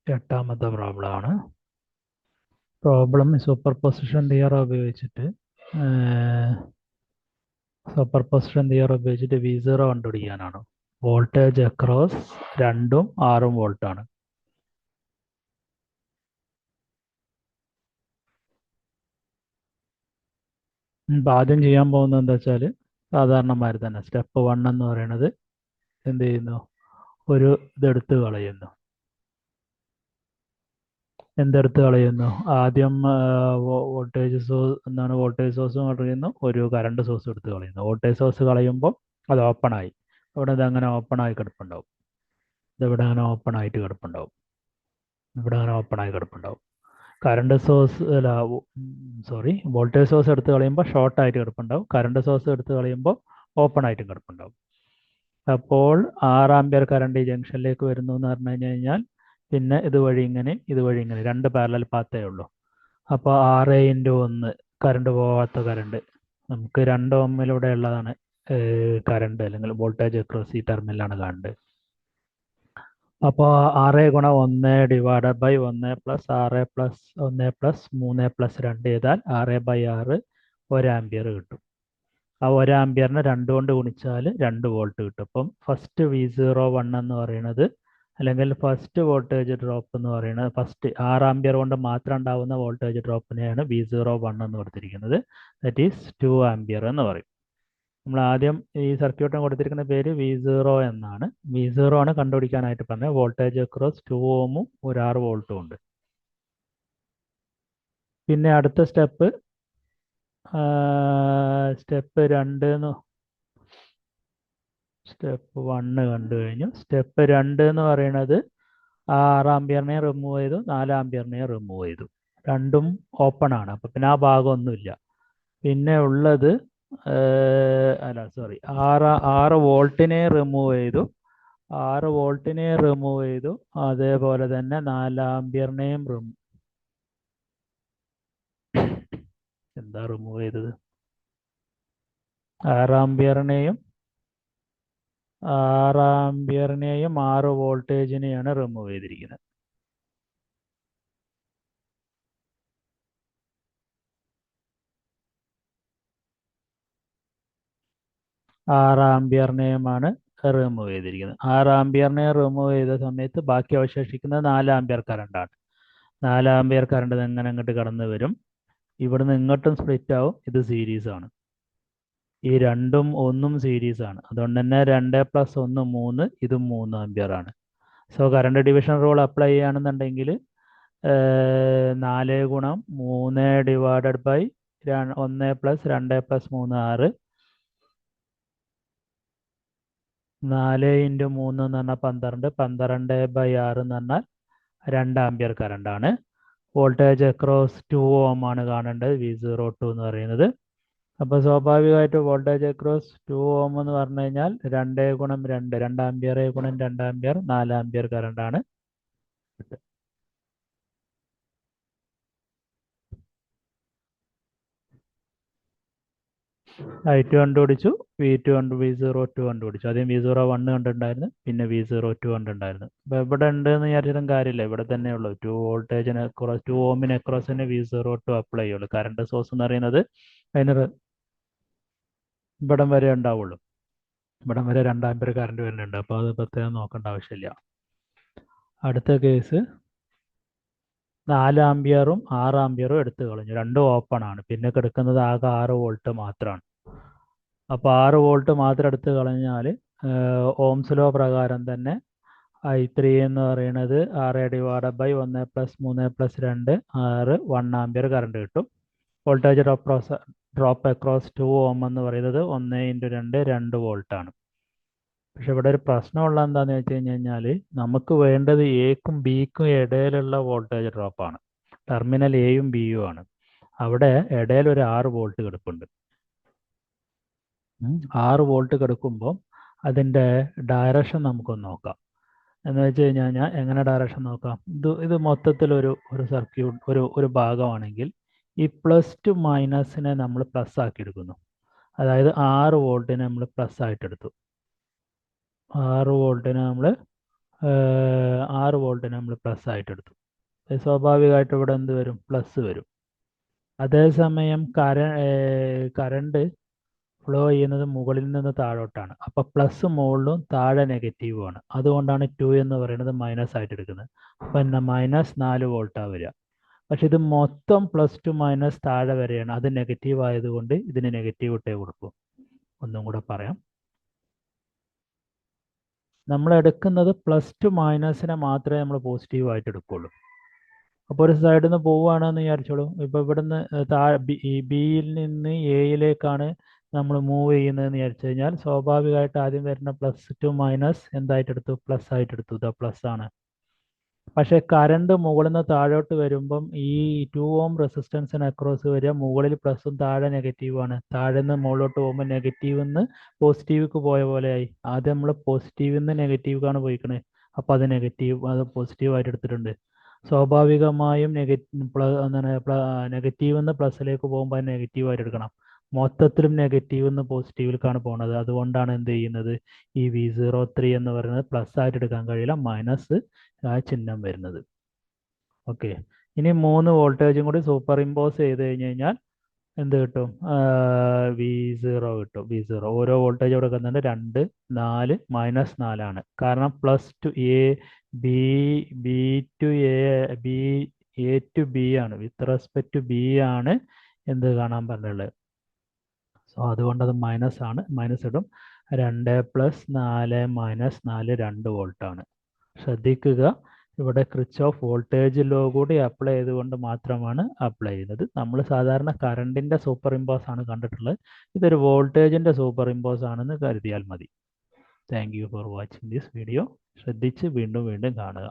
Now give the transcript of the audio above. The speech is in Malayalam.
എട്ടാമത്തെ പ്രോബ്ലമാണ്. പ്രോബ്ലം സൂപ്പർ പൊസിഷൻ തിയറം ഉപയോഗിച്ചിട്ട് V0 കണ്ടുപിടിക്കാനാണ്. Voltage across 2ഉം 6ഉം വോൾട്ടാണ്. ആദ്യം ചെയ്യാൻ പോകുന്നത് എന്താ വെച്ചാൽ സാധാരണമാതിരി തന്നെ സ്റ്റെപ്പ് 1 എന്ന് പറയുന്നത് എന്ത് ചെയ്യുന്നു, ഒരു ഇതെടുത്ത് കളയുന്നു. എന്തെടുത്ത് കളയുന്നു? ആദ്യം വോൾട്ടേജ് സോഴ്സ് കളയുന്നു, ഒരു കറണ്ട് സോഴ്സ് എടുത്ത് കളയുന്നു. വോൾട്ടേജ് സോഴ്സ് കളയുമ്പോൾ അത് ഓപ്പണായി. ഇവിടെ ഇത് അങ്ങനെ ഓപ്പണായി കിടപ്പുണ്ടാവും. ഇതിവിടെ അങ്ങനെ ഓപ്പണായിട്ട് കിടപ്പുണ്ടാവും. ഇവിടെ അങ്ങനെ ഓപ്പണായി കിടപ്പുണ്ടാവും. കറണ്ട് സോഴ്സ് അല്ല, വോൾട്ടേജ് സോഴ്സ് എടുത്ത് കളയുമ്പോൾ ഷോർട്ടായിട്ട് കിടപ്പുണ്ടാവും. കറണ്ട് സോഴ്സ് എടുത്ത് കളയുമ്പോൾ ഓപ്പൺ ആയിട്ടും കിടപ്പുണ്ടാവും. അപ്പോൾ 6 ആമ്പിയർ കറണ്ട് ഈ ജംഗ്ഷനിലേക്ക് വരുന്നു എന്ന് പറഞ്ഞു കഴിഞ്ഞാൽ പിന്നെ ഇതുവഴി ഇങ്ങനെ രണ്ട് പാരലൽ പാത്തേ ഉള്ളൂ. അപ്പോൾ 6 × 1 കറണ്ട് പോവാത്ത കറണ്ട് നമുക്ക് 2 ഓമിലൂടെ ഉള്ളതാണ് കറണ്ട് അല്ലെങ്കിൽ വോൾട്ടേജ് അക്രോസ് ഈ ടെർമിനലാണ് കാണേണ്ടത്. അപ്പോൾ 6 × 1 ÷ 1 + 6 + 1 + 3 + 2 ചെയ്താൽ 6/6 1 ആമ്പിയർ കിട്ടും. ആ 1 ആമ്പിയറിനെ 2 കൊണ്ട് ഗുണിച്ചാൽ 2 വോൾട്ട് കിട്ടും. അപ്പം ഫസ്റ്റ് V01 എന്ന് പറയുന്നത് അല്ലെങ്കിൽ ഫസ്റ്റ് വോൾട്ടേജ് ഡ്രോപ്പ് എന്ന് പറയുന്നത് ഫസ്റ്റ് 6 ആമ്പിയർ കൊണ്ട് മാത്രം ഉണ്ടാകുന്ന വോൾട്ടേജ് ഡ്രോപ്പിനെയാണ് V01 എന്ന് കൊടുത്തിരിക്കുന്നത്. ദറ്റ് ഈസ് 2 ആമ്പിയർ എന്ന് പറയും. നമ്മൾ ആദ്യം ഈ സർക്യൂട്ടിന് കൊടുത്തിരിക്കുന്ന പേര് V0 എന്നാണ്. V0 ആണ് കണ്ടുപിടിക്കാനായിട്ട് പറഞ്ഞത്. വോൾട്ടേജ് അക്രോസ് 2 ഓമും ഒരു 6 വോൾട്ടും ഉണ്ട്. പിന്നെ അടുത്ത സ്റ്റെപ്പ് 2 സ്റ്റെപ്പ് 1 കണ്ടു കഴിഞ്ഞു. സ്റ്റെപ്പ് 2 എന്ന് പറയുന്നത് 6 ആമ്പിയറിനെ റിമൂവ് ചെയ്തു, 4 ആമ്പിയറിനെ റിമൂവ് ചെയ്തു. രണ്ടും ഓപ്പൺ ആണ്. അപ്പം പിന്നെ ആ ഭാഗമൊന്നുമില്ല. പിന്നെ ഉള്ളത് ആറ് വോൾട്ടിനെ റിമൂവ് ചെയ്തു. 6 വോൾട്ടിനെ റിമൂവ് ചെയ്തു. അതേപോലെ തന്നെ 4 ആമ്പിയറിനെയും എന്താ റിമൂവ് ചെയ്തത്? 6 ആമ്പിയറിനെയും 6 വോൾട്ടേജിനെയാണ് റിമൂവ് ചെയ്തിരിക്കുന്നത്. 6 ആമ്പിയറിനെയുമാണ് റിമൂവ് ചെയ്തിരിക്കുന്നത്. 6 ആമ്പിയറിനെ റിമൂവ് ചെയ്ത സമയത്ത് ബാക്കി അവശേഷിക്കുന്നത് 4 ആമ്പിയർ കറണ്ടാണ്. 4 ആമ്പിയർ കറണ്ട് എങ്ങനെ അങ്ങോട്ട് കടന്നു വരും. ഇവിടുന്ന് ഇങ്ങോട്ടും സ്പ്ലിറ്റ് ആവും. ഇത് സീരീസ് ആണ്. ഈ 2ഉം 1ഉം സീരീസ് ആണ്. അതുകൊണ്ട് തന്നെ 2 + 1 3, ഇതും 3 ആമ്പിയർ ആണ്. So current division rule apply ചെയ്യുകയാണെന്നുണ്ടെങ്കിൽ 4 × 3 ÷ 1 + 2 + 3 6. 4 × 3 എന്ന് പറഞ്ഞാൽ 12, 12/6 എന്ന് പറഞ്ഞാൽ 2 ആമ്പിയർ കറണ്ടാണ്. വോൾട്ടേജ് അക്രോസ് 2 ഓം ആണ് കാണേണ്ടത്, V02 എന്ന് പറയുന്നത്. അപ്പോൾ സ്വാഭാവികമായിട്ട് വോൾട്ടേജ് അക്രോസ് 2 ഓം എന്ന് പറഞ്ഞു കഴിഞ്ഞാൽ 2 × 2 ആമ്പിയർ × 2 ആമ്പിയർ 4 ആമ്പിയർ കറണ്ടാണ്. I2 കണ്ടുപിടിച്ചു, V02 കണ്ടുപിടിച്ചു. ആദ്യം V01 കണ്ടിട്ടുണ്ടായിരുന്നു, പിന്നെ V02 കണ്ടിട്ടുണ്ടായിരുന്നു. അപ്പോൾ ഇവിടെ ഉണ്ട് എന്ന് വിചാരിച്ചിട്ടും കാര്യമില്ല. ഇവിടെ തന്നെ ഉള്ളൂ. 2 ഓമിന് അക്രോസ് തന്നെ V02 അപ്ലൈ ചെയ്യുള്ളൂ. കറണ്ട് സോഴ്സ് എന്ന് പറയുന്നത് അതിന് ഇവിടം വരെ ഉണ്ടാവുള്ളൂ. ഇവിടം വരെ 2 ആമ്പിയർ കറണ്ട് വരുന്നുണ്ട്. അപ്പോൾ അത് പ്രത്യേകം നോക്കേണ്ട ആവശ്യമില്ല. അടുത്ത കേസ് 4 ആമ്പിയറും 6 ആമ്പിയറും എടുത്തു കളഞ്ഞു. രണ്ടും ഓപ്പൺ ആണ്. പിന്നെ കിടക്കുന്നത് ആകെ 6 വോൾട്ട് മാത്രമാണ്. അപ്പോൾ 6 വോൾട്ട് മാത്രം എടുത്ത് കളഞ്ഞാൽ ഓംസ് ലോ പ്രകാരം തന്നെ I3 എന്ന് പറയുന്നത് 6 ÷ 1 + 3 + 2 6 1 ആമ്പിയർ കറണ്ട് കിട്ടും. വോൾട്ടേജ് ഡ്രോപ്പ് അക്രോസ് 2 ഓം എന്ന് പറയുന്നത് 1 × 2 2 വോൾട്ടാണ്. പക്ഷെ ഇവിടെ ഒരു പ്രശ്നമുള്ള എന്താണെന്ന് വെച്ച് കഴിഞ്ഞാൽ നമുക്ക് വേണ്ടത് എക്കും ബിക്കും ഇടയിലുള്ള വോൾട്ടേജ് ഡ്രോപ്പാണ്. ടെർമിനൽ എയും ബിയും ആണ്. അവിടെ ഇടയിൽ ഒരു 6 വോൾട്ട് കിടപ്പുണ്ട്. 6 വോൾട്ട് കിടക്കുമ്പോൾ അതിൻ്റെ ഡയറക്ഷൻ നമുക്കൊന്ന് നോക്കാം. എന്ന് വെച്ച് കഴിഞ്ഞാൽ എങ്ങനെ ഡയറക്ഷൻ നോക്കാം? ഇത് മൊത്തത്തിലൊരു സർക്യൂട്ട് ഒരു ഭാഗമാണെങ്കിൽ ഈ +2 മൈനസിനെ നമ്മൾ പ്ലസ് ആക്കി എടുക്കുന്നു. അതായത് 6 വോൾട്ടിനെ നമ്മൾ പ്ലസ് ആയിട്ട് എടുത്തു. 6 വോൾട്ടിനെ നമ്മൾ 6 വോൾട്ടിന് നമ്മൾ പ്ലസ് ആയിട്ട് എടുത്തു. സ്വാഭാവികമായിട്ട് ഇവിടെ എന്ത് വരും? പ്ലസ് വരും. അതേസമയം കറണ്ട് ഫ്ലോ ചെയ്യുന്നത് മുകളിൽ നിന്ന് താഴോട്ടാണ്. അപ്പോൾ പ്ലസ് മുകളിലും താഴെ നെഗറ്റീവും ആണ്. അതുകൊണ്ടാണ് 2 എന്ന് പറയുന്നത് മൈനസ് ആയിട്ട് എടുക്കുന്നത്. അപ്പം എന്നാ -4 വോൾട്ടാണ് വരിക. പക്ഷെ ഇത് മൊത്തം +2 മൈനസ് താഴെ വരെയാണ്. അത് നെഗറ്റീവ് ആയതുകൊണ്ട് ഇതിന് നെഗറ്റീവ് ഇട്ടേ കൊടുക്കും. ഒന്നും കൂടെ പറയാം. നമ്മൾ എടുക്കുന്നത് +2 മൈനസിനെ മാത്രമേ നമ്മൾ പോസിറ്റീവായിട്ട് എടുക്കുള്ളൂ. അപ്പോൾ ഒരു സൈഡിൽ നിന്ന് പോവുകയാണെന്ന് വിചാരിച്ചോളൂ. ഇപ്പോൾ ഇവിടുന്ന് ഈ ബിയിൽ നിന്ന് എയിലേക്കാണ് നമ്മൾ മൂവ് ചെയ്യുന്നതെന്ന് വിചാരിച്ചു കഴിഞ്ഞാൽ സ്വാഭാവികമായിട്ട് ആദ്യം വരുന്ന +2 മൈനസ് എന്തായിട്ട് എടുത്തു? പ്ലസ് ആയിട്ട് എടുത്തു. ഇതാ പ്ലസ് ആണ്. പക്ഷേ കറണ്ട് മുകളിൽ നിന്ന് താഴോട്ട് വരുമ്പം ഈ 2 ഓം റെസിസ്റ്റൻസിന് അക്രോസ് വരിക മുകളിൽ പ്ലസും താഴെ നെഗറ്റീവാണ്. താഴെ നിന്ന് മുകളിലോട്ട് പോകുമ്പോൾ നെഗറ്റീവിൽ നിന്ന് പോസിറ്റീവിക്ക് പോയ പോലെയായി. ആദ്യം നമ്മൾ പോസിറ്റീവിൽ നിന്ന് നെഗറ്റീവിക്കാണ് പോയിക്കണേ. അപ്പോൾ അത് പോസിറ്റീവായിട്ട് എടുത്തിട്ടുണ്ട്. സ്വാഭാവികമായും നെഗറ്റീവിൽ നിന്ന് പ്ലസിലേക്ക് പോകുമ്പോൾ അത് നെഗറ്റീവായിട്ട് എടുക്കണം. മൊത്തത്തിലും നെഗറ്റീവിൽ നിന്ന് പോസിറ്റീവിലേക്കാണ് പോകുന്നത്. അതുകൊണ്ടാണ് എന്ത് ചെയ്യുന്നത്? ഈ V03 എന്ന് പറയുന്നത് പ്ലസ് ആയിട്ട് എടുക്കാൻ കഴിയില്ല, മൈനസ് ആ ചിഹ്നം വരുന്നത്. ഓക്കെ. ഇനി 3 വോൾട്ടേജും കൂടി സൂപ്പർ ഇമ്പോസ് ചെയ്ത് കഴിഞ്ഞ് കഴിഞ്ഞാൽ എന്ത് കിട്ടും? V0 കിട്ടും. V0 ഓരോ വോൾട്ടേജ് കൊടുക്കുന്നുണ്ട് 2, 4, -4 ആണ്. കാരണം +2 A B B to A B A to B ആണ്. വിത്ത് റെസ്പെക്ട് ടു ബി ആണ് എന്ത് കാണാൻ പറഞ്ഞുള്ളത്. സോ അതുകൊണ്ട് അത് മൈനസ് ആണ്. മൈനസ് ഇടും. 2 + 4 - 4 2 വോൾട്ടാണ്. ശ്രദ്ധിക്കുക, ഇവിടെ ക്രിച്ച്ഓഫ് വോൾട്ടേജ് ലോ കൂടി അപ്ലൈ ചെയ്തുകൊണ്ട് മാത്രമാണ് അപ്ലൈ ചെയ്യുന്നത്. നമ്മൾ സാധാരണ കറണ്ടിൻ്റെ സൂപ്പർ ഇമ്പോസ് ആണ് കണ്ടിട്ടുള്ളത്. ഇതൊരു വോൾട്ടേജിൻ്റെ സൂപ്പർ ഇമ്പോസ് ആണെന്ന് കരുതിയാൽ മതി. Thank you for watching this video. ശ്രദ്ധിച്ച് വീണ്ടും വീണ്ടും കാണുക.